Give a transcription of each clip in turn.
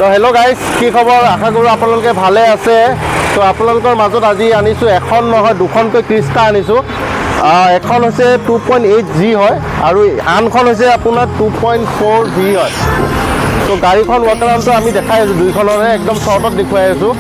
তো hello' guys, কি খবৰ? আশা কৰোঁ আপোনালোকে ভালে আছে। তো আপোনালোকৰ মাজত আজি আনিছোঁ এখন নহয় দুখনকৈ ক্ৰিষ্টা আনিছোঁ। এখন হৈছে 2.8G হয় আৰু আনখন হৈছে আপোনাৰ 2.4V হয়। তো গাড়ীখন ৱাটাৰাউণ্ডটো আমি দেখাই আছোঁ, দুইখনৰে একদম শ্বৰ্টত দেখুৱাই আছোঁ।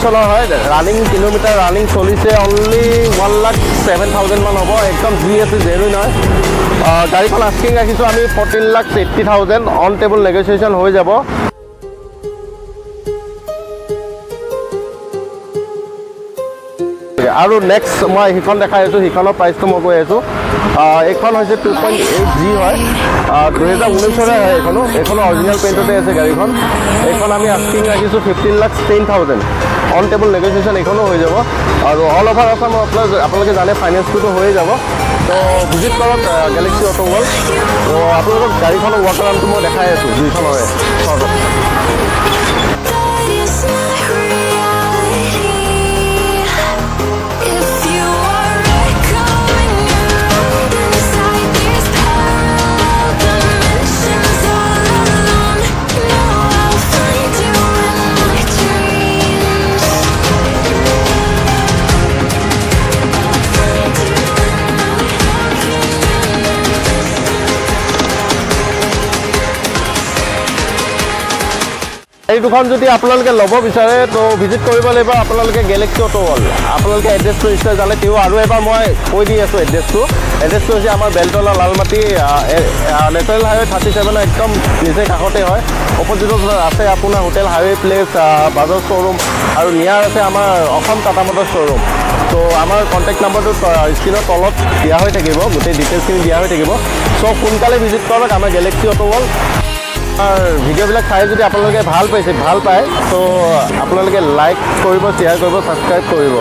চনৰ হয়, ৰানিং কিলোমিটাৰ ৰানিং চলিছে অনলি 1,07,000 মান হ'ব। একদম GS জেৰো নহয়। গাড়ীখন আস্কিং ৰাখিছোঁ আমি 14,80,000। অন টেবল নেগচিয়েশ্যন হৈ যাব। আৰু নেক্সট মই সিখন দেখাই আছোঁ, সিখনৰ প্ৰাইচটো মই কৈ আছোঁ। এইখন হৈছে 2.8G হয়, 2019ৰে হয়। এইখনো অৰিজিনেল পেইণ্টতে আছে গাড়ীখন। এইখন আমি আস্কিং ৰাখিছোঁ 15,10,000। অন টেবল নেগচিয়েশ্যন এইখনো হৈ যাব আৰু অল অভাৰ আছাম আপোনালোকে জানে ফাইনেন্সটোতো হৈয়ে যাব। তো ভিজিট কৰক গেলেক্সি অটো ৱৰ্ল্ড। তো আপোনালোকক গাড়ীখনৰ ৱাটাৰাউণ্ডটো মই দেখাই আছোঁ দুইখনৰে শ্বৰ্টত। এই দুখন যদি আপোনালোকে ল'ব বিচাৰে তো ভিজিট কৰিব লাগিব আপোনালোকে গেলেক্সি অটো ৱৰ্ল্ড। আপোনালোকে এড্ৰেছটো নিশ্চয় জানে, তেওঁ আৰু এবাৰ মই কৈ দি আছোঁ এড্ৰেছটো হৈছে আমাৰ বেলতলা লালমাটি নেশ্যনেল হাইৱে 37 একদম নিজে কাষতে হয়। অপজিটত আছে আপোনাৰ hotel highway place, Bajaj showroom আৰু নিয়াৰ আছে আমাৰ অসম টাটা মটৰ শ্ব'ৰুম। তো আমাৰ কণ্টেক্ট নাম্বাৰটো স্ক্ৰীনৰ তলত দিয়া হৈ থাকিব, গোটেই ডিটেইলছখিনি দিয়া হৈ থাকিব। চ' সোনকালে ভিজিট কৰক আমাৰ গেলেক্সি অটো ৱৰ্ল্ড। ভিডিঅ'বিলাক চাই যদি আপোনালোকে ভাল পায় তো আপোনালোকে লাইক কৰিব, শ্বেয়াৰ কৰিব, ছাবস্ক্ৰাইব কৰিব।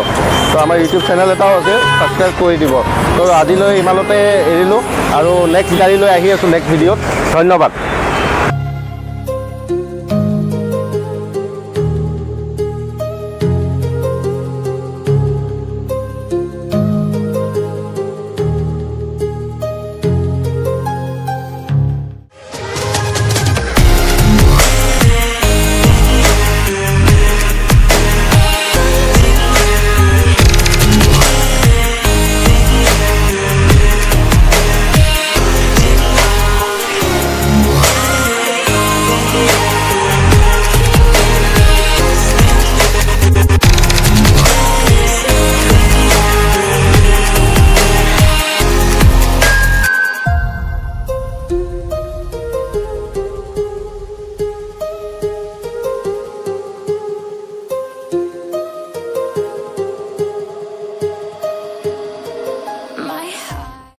তো আমাৰ ইউটিউব চেনেল এটাও আছে, ছাবস্ক্ৰাইব কৰি দিব। তো আজিলৈ ইমানতে এৰিলোঁ আৰু নেক্সট গাড়ী লৈ আহি আছোঁ নেক্সট ভিডিঅ'ত। ধন্যবাদ।